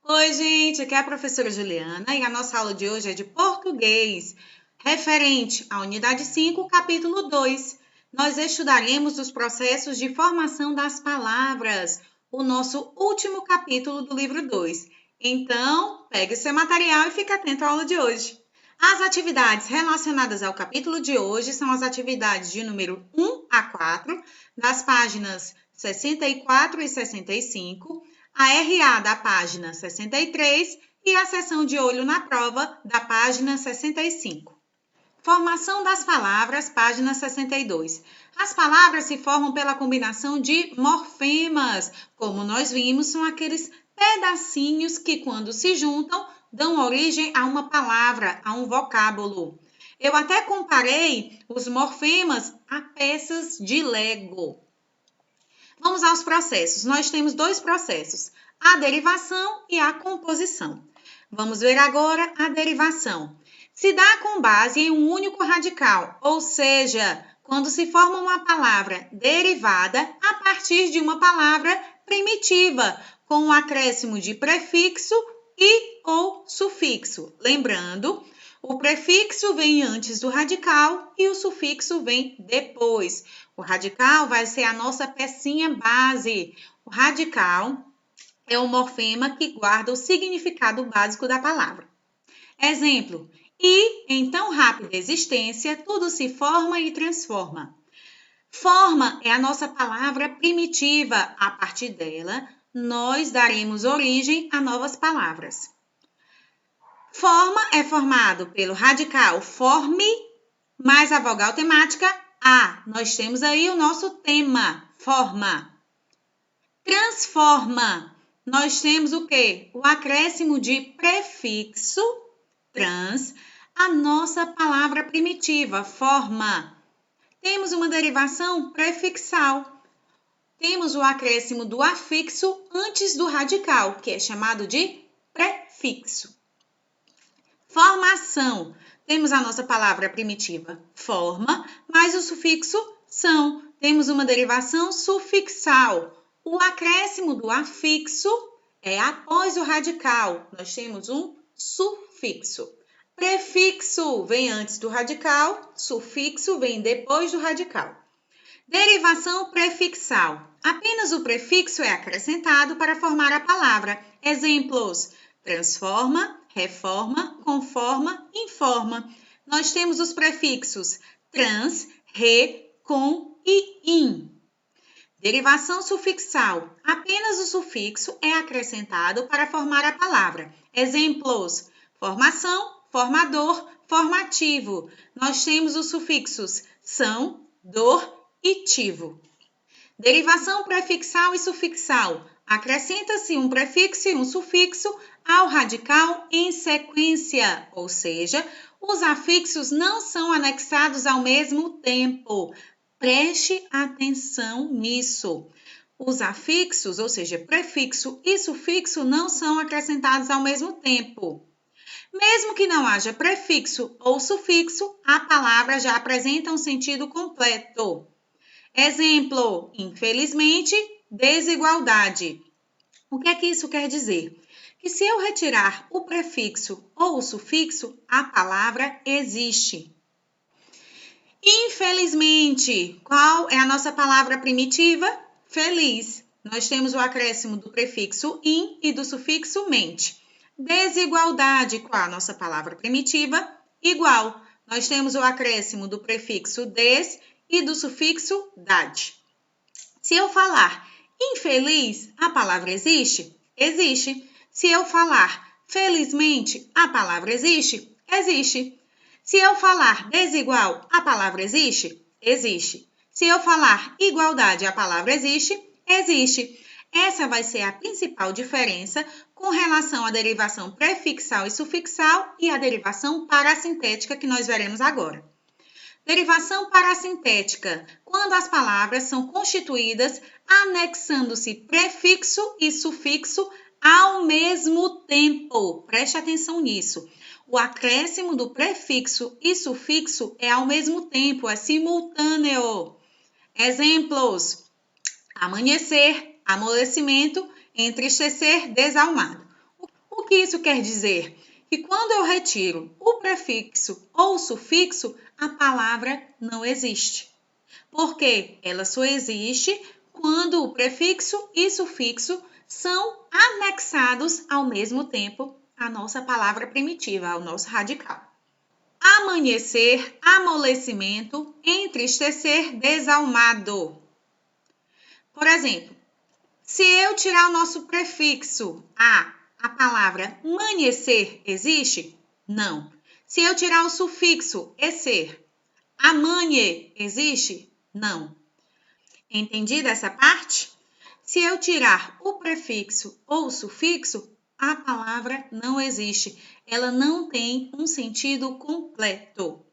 Oi, gente, aqui é a professora Juliana e a nossa aula de hoje é de português, referente à unidade 5, capítulo 2. Nós estudaremos os processos de formação das palavras, o nosso último capítulo do livro 2. Então, pegue seu material e fique atento à aula de hoje. As atividades relacionadas ao capítulo de hoje são as atividades de número 1 a 4, das páginas 64 e 65, a RA da página 63 e a seção de olho na prova da página 65. Formação das palavras, página 62. As palavras se formam pela combinação de morfemas. Como nós vimos, são aqueles pedacinhos que, quando se juntam, dão origem a uma palavra, a um vocábulo. Eu até comparei os morfemas a peças de Lego. Vamos aos processos. Nós temos dois processos, a derivação e a composição. Vamos ver agora a derivação. Se dá com base em um único radical, ou seja, quando se forma uma palavra derivada a partir de uma palavra primitiva, com o acréscimo de prefixo e ou sufixo. Lembrando, o prefixo vem antes do radical e o sufixo vem depois. O radical vai ser a nossa pecinha base. O radical é o morfema que guarda o significado básico da palavra. Exemplo, e em tão rápida existência, tudo se forma e transforma. Forma é a nossa palavra primitiva. A partir dela, nós daremos origem a novas palavras. Forma é formado pelo radical forme, mais a vogal temática a. Nós temos aí o nosso tema, forma. Transforma. Nós temos o quê? O acréscimo de prefixo, trans, a nossa palavra primitiva, forma. Temos uma derivação prefixal. Temos o acréscimo do afixo antes do radical, que é chamado de prefixo. Formação. Temos a nossa palavra primitiva, forma, mais o sufixo são. Temos uma derivação sufixal. O acréscimo do afixo é após o radical. Nós temos um sufixo. Prefixo vem antes do radical, sufixo vem depois do radical. Derivação prefixal. Apenas o prefixo é acrescentado para formar a palavra. Exemplos: transforma, reforma, conforma, informa. Nós temos os prefixos trans, re, com e in. Derivação sufixal. Apenas o sufixo é acrescentado para formar a palavra. Exemplos: formação, formador, formativo. Nós temos os sufixos são, dor e tivo. Derivação prefixal e sufixal. Acrescenta-se um prefixo e um sufixo ao radical em sequência, ou seja, os afixos não são anexados ao mesmo tempo. Preste atenção nisso. Os afixos, ou seja, prefixo e sufixo, não são acrescentados ao mesmo tempo. Mesmo que não haja prefixo ou sufixo, a palavra já apresenta um sentido completo. Exemplo: infelizmente, desigualdade. O que é que isso quer dizer? Que se eu retirar o prefixo ou o sufixo, a palavra existe. Infelizmente, qual é a nossa palavra primitiva? Feliz. Nós temos o acréscimo do prefixo in e do sufixo mente. Desigualdade, qual é a nossa palavra primitiva? Igual. Nós temos o acréscimo do prefixo des e do sufixo dade. Se eu falar infeliz, a palavra existe? Existe. Se eu falar felizmente, a palavra existe? Existe. Se eu falar desigual, a palavra existe? Existe. Se eu falar igualdade, a palavra existe? Existe. Essa vai ser a principal diferença com relação à derivação prefixal e sufixal e à derivação parassintética que nós veremos agora. Derivação parassintética, quando as palavras são constituídas anexando-se prefixo e sufixo ao mesmo tempo. Preste atenção nisso. O acréscimo do prefixo e sufixo é ao mesmo tempo, é simultâneo. Exemplos: amanhecer, amolecimento, entristecer, desalmado. O que isso quer dizer? Que quando eu retiro o prefixo ou o sufixo, a palavra não existe. Porque ela só existe quando o prefixo e sufixo são anexados ao mesmo tempo à nossa palavra primitiva, ao nosso radical. Amanhecer, amolecimento, entristecer, desalmado. Por exemplo, se eu tirar o nosso prefixo a palavra amanhecer existe? Não. Se eu tirar o sufixo ecer, amanhe existe? Não. Entendida essa parte? Se eu tirar o prefixo ou o sufixo, a palavra não existe. Ela não tem um sentido completo.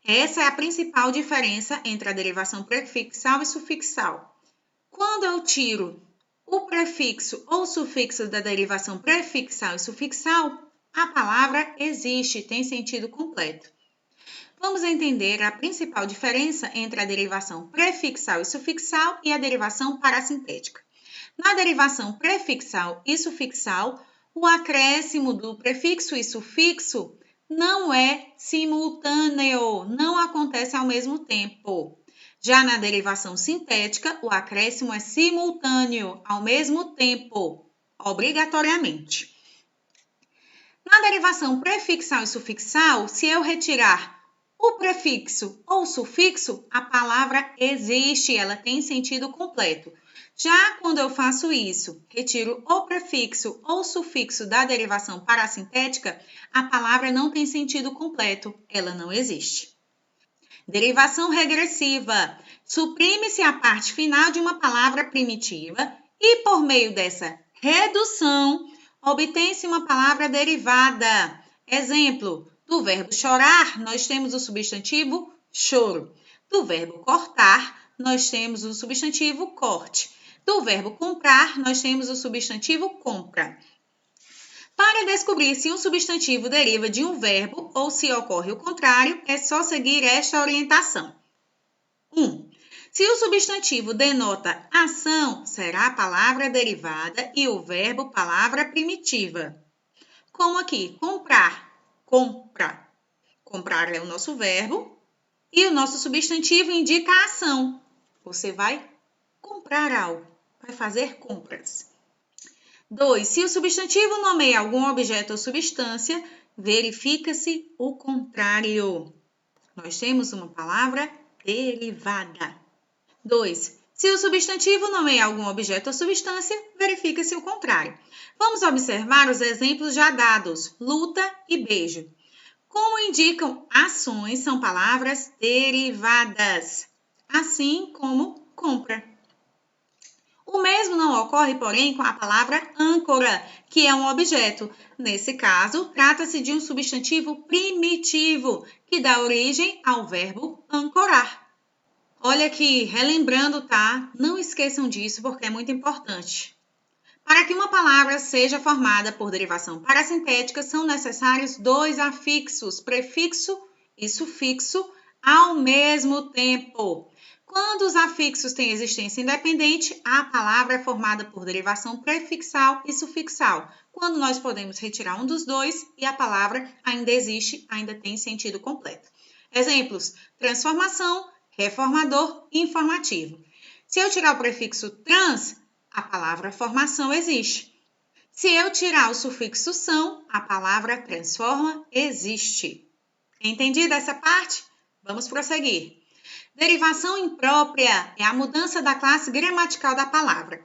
Essa é a principal diferença entre a derivação prefixal e sufixal. Quando eu tiro o prefixo ou sufixo da derivação prefixal e sufixal, a palavra existe, tem sentido completo. Vamos entender a principal diferença entre a derivação prefixal e sufixal e a derivação parassintética. Na derivação prefixal e sufixal, o acréscimo do prefixo e sufixo não é simultâneo, não acontece ao mesmo tempo. Já na derivação sintética, o acréscimo é simultâneo, ao mesmo tempo, obrigatoriamente. Na derivação prefixal e sufixal, se eu retirar o prefixo ou sufixo, a palavra existe, ela tem sentido completo. Já quando eu faço isso, retiro o prefixo ou sufixo da derivação parassintética, a palavra não tem sentido completo, ela não existe. Derivação regressiva. Suprime-se a parte final de uma palavra primitiva e, por meio dessa redução, obtém-se uma palavra derivada. Exemplo, do verbo chorar, nós temos o substantivo choro. Do verbo cortar, nós temos o substantivo corte. Do verbo comprar, nós temos o substantivo compra. Para descobrir se um substantivo deriva de um verbo ou se ocorre o contrário, é só seguir esta orientação. 1. Se o substantivo denota ação, será a palavra derivada e o verbo palavra primitiva. Como aqui, comprar, compra. Comprar é o nosso verbo e o nosso substantivo indica a ação. Você vai comprar algo, vai fazer compras. 2. Se o substantivo nomeia algum objeto ou substância, verifica-se o contrário. Nós temos uma palavra derivada. 2. Se o substantivo nomeia algum objeto ou substância, verifica-se o contrário. Vamos observar os exemplos já dados, luta e beijo. Como indicam ações, são palavras derivadas, assim como compra. O mesmo não ocorre, porém, com a palavra âncora, que é um objeto. Nesse caso, trata-se de um substantivo primitivo, que dá origem ao verbo ancorar. Olha aqui, relembrando, tá? Não esqueçam disso, porque é muito importante. Para que uma palavra seja formada por derivação parassintética, são necessários dois afixos, prefixo e sufixo, ao mesmo tempo. Quando os afixos têm existência independente, a palavra é formada por derivação prefixal e sufixal. Quando nós podemos retirar um dos dois e a palavra ainda existe, ainda tem sentido completo. Exemplos: transformação, reformador e informativo. Se eu tirar o prefixo trans, a palavra formação existe. Se eu tirar o sufixo são, a palavra transforma existe. Entendida essa parte? Vamos prosseguir. Derivação imprópria é a mudança da classe gramatical da palavra.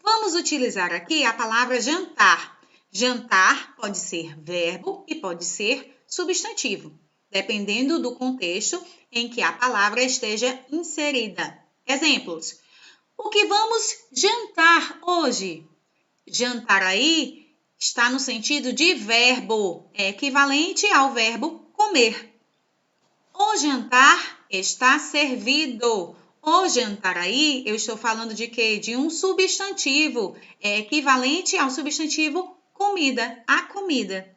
Vamos utilizar aqui a palavra jantar. Jantar pode ser verbo e pode ser substantivo, dependendo do contexto em que a palavra esteja inserida. Exemplos: o que vamos jantar hoje? Jantar aí está no sentido de verbo, é equivalente ao verbo comer. O jantar está servido. O jantar aí, eu estou falando de quê? De um substantivo, é equivalente ao substantivo comida, a comida.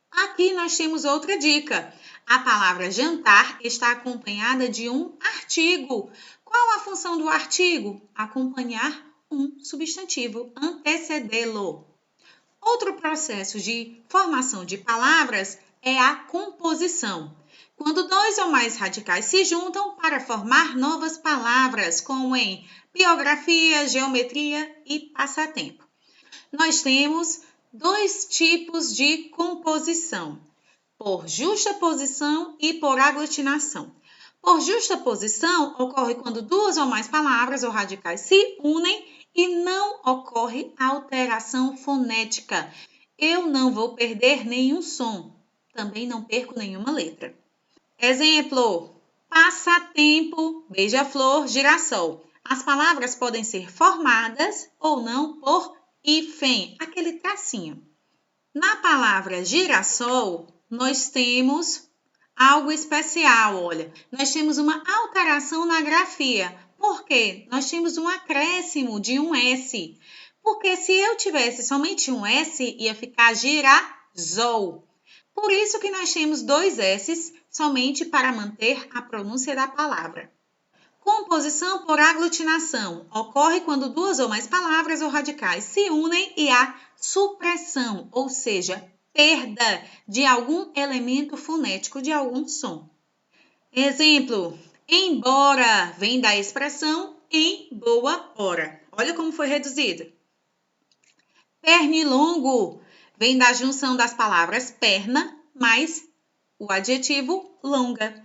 Aqui nós temos outra dica. A palavra jantar está acompanhada de um artigo. Qual a função do artigo? Acompanhar um substantivo, antecedê-lo. Outro processo de formação de palavras é a composição, quando dois ou mais radicais se juntam para formar novas palavras, como em biografia, geometria e passatempo. Nós temos dois tipos de composição, por justaposição e por aglutinação. Por justaposição, ocorre quando duas ou mais palavras ou radicais se unem e não ocorre alteração fonética. Eu não vou perder nenhum som, também não perco nenhuma letra. Exemplo: passatempo, beija-flor, girassol. As palavras podem ser formadas ou não por hífen, aquele tracinho. Na palavra girassol, nós temos algo especial, olha. Nós temos uma alteração na grafia. Por quê? Nós temos um acréscimo de um S. Porque se eu tivesse somente um S, ia ficar girasol. Por isso que nós temos dois S's somente para manter a pronúncia da palavra. Composição por aglutinação ocorre quando duas ou mais palavras ou radicais se unem e há supressão, ou seja, perda de algum elemento fonético, de algum som. Exemplo: embora vem da expressão em boa hora. Olha como foi reduzido. Pernilongo vem da junção das palavras perna mais o adjetivo longa.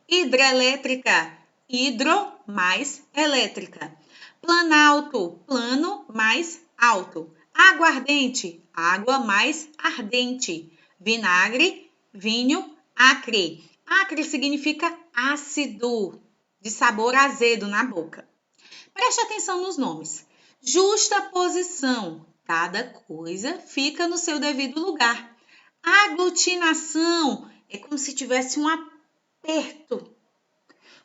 Hidrelétrica, hidro mais elétrica. Planalto, plano mais alto. Aguardente, água mais ardente. Vinagre, vinho, acre. Acre significa ácido, de sabor azedo na boca. Preste atenção nos nomes. Justaposição, cada coisa fica no seu devido lugar. Aglutinação é como se tivesse um aperto,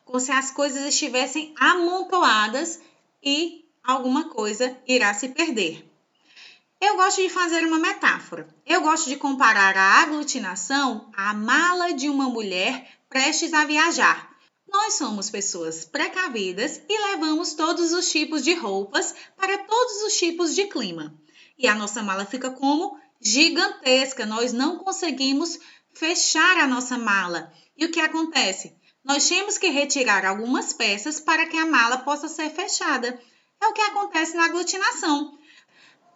como se as coisas estivessem amontoadas e alguma coisa irá se perder. Eu gosto de fazer uma metáfora. Eu gosto de comparar a aglutinação à mala de uma mulher prestes a viajar. Nós somos pessoas precavidas e levamos todos os tipos de roupas para todos os tipos de clima. E a nossa mala fica como gigantesca. Nós não conseguimos fechar a nossa mala. E o que acontece? Nós temos que retirar algumas peças para que a mala possa ser fechada. É o que acontece na aglutinação.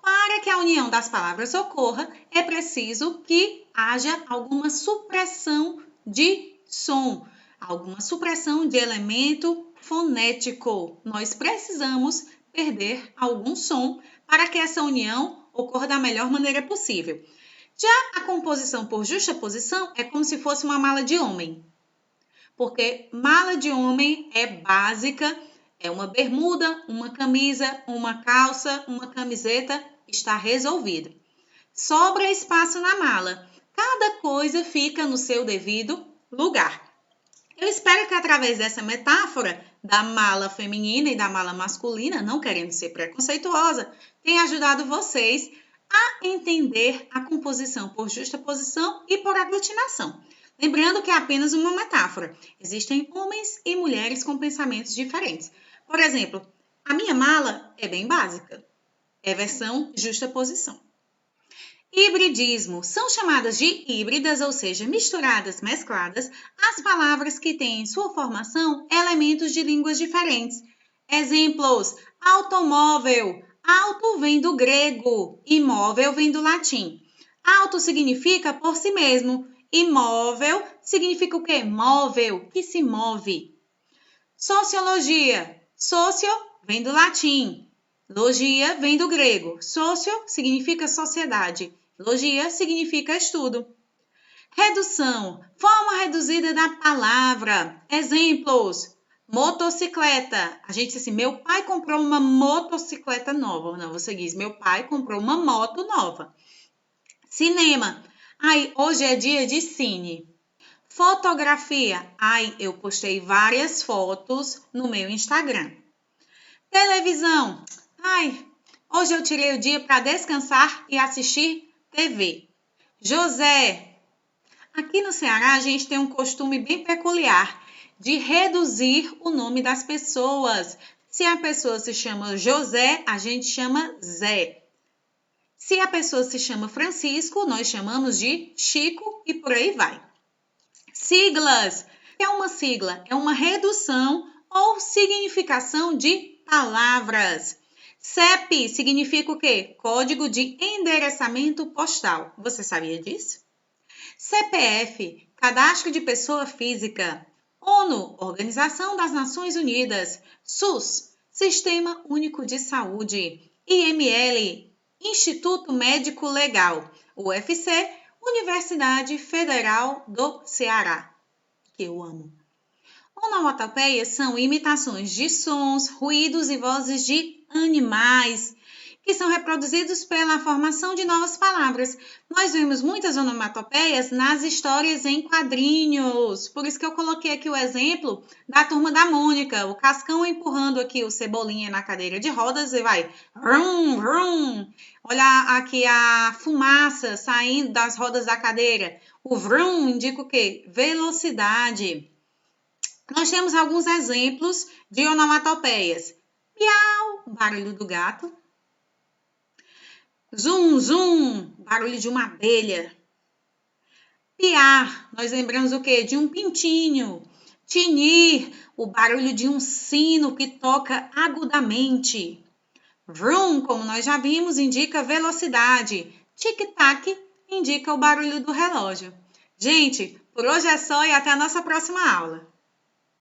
Para que a união das palavras ocorra, é preciso que haja alguma supressão de som, alguma supressão de elemento fonético. Nós precisamos perder algum som para que essa união ocorra da melhor maneira possível. Já a composição por justaposição é como se fosse uma mala de homem, porque mala de homem é básica, é uma bermuda, uma camisa, uma calça, uma camiseta, está resolvido. Sobra espaço na mala, cada coisa fica no seu devido lugar. Eu espero que através dessa metáfora da mala feminina e da mala masculina, não querendo ser preconceituosa, tenha ajudado vocês a entender a composição por justaposição e por aglutinação. Lembrando que é apenas uma metáfora. Existem homens e mulheres com pensamentos diferentes. Por exemplo, a minha mala é bem básica. É versão justaposição. Hibridismo. São chamadas de híbridas, ou seja, misturadas, mescladas, as palavras que têm em sua formação elementos de línguas diferentes. Exemplos: automóvel. Auto vem do grego, imóvel vem do latim. Auto significa por si mesmo. Imóvel significa o quê? Móvel, que se move. Sociologia. Socio vem do latim. Logia vem do grego. Socio significa sociedade. Logia significa estudo. Redução. Forma reduzida da palavra. Exemplos. Motocicleta. A gente diz assim, meu pai comprou uma motocicleta nova. Não, você diz, meu pai comprou uma moto nova. Cinema. Ai, hoje é dia de cine. Fotografia. Ai, eu postei várias fotos no meu Instagram. Televisão. Ai, hoje eu tirei o dia para descansar e assistir TV. José. Aqui no Ceará, a gente tem um costume bem peculiar de reduzir o nome das pessoas. Se a pessoa se chama José, a gente chama Zé. Se a pessoa se chama Francisco, nós chamamos de Chico e por aí vai. Siglas. O que é uma sigla? É uma redução ou significação de palavras. CEP significa o quê? Código de endereçamento postal. Você sabia disso? CPF, Cadastro de Pessoa Física. ONU, Organização das Nações Unidas. SUS, Sistema Único de Saúde. IML, Instituto Médico Legal. UFC, Universidade Federal do Ceará, que eu amo. Onomatopeias são imitações de sons, ruídos e vozes de animais, que são reproduzidos pela formação de novas palavras. Nós vemos muitas onomatopeias nas histórias em quadrinhos. Por isso que eu coloquei aqui o exemplo da Turma da Mônica. O Cascão empurrando aqui o Cebolinha na cadeira de rodas e vai vrum, vrum. Olha aqui a fumaça saindo das rodas da cadeira. O vrum indica o quê? Velocidade. Nós temos alguns exemplos de onomatopeias. Miau, barulho do gato. Zum, zum, barulho de uma abelha. Piar, nós lembramos o quê? De um pintinho. Tinir, o barulho de um sino que toca agudamente. Vrum, como nós já vimos, indica velocidade. Tic-tac indica o barulho do relógio. Gente, por hoje é só e até a nossa próxima aula.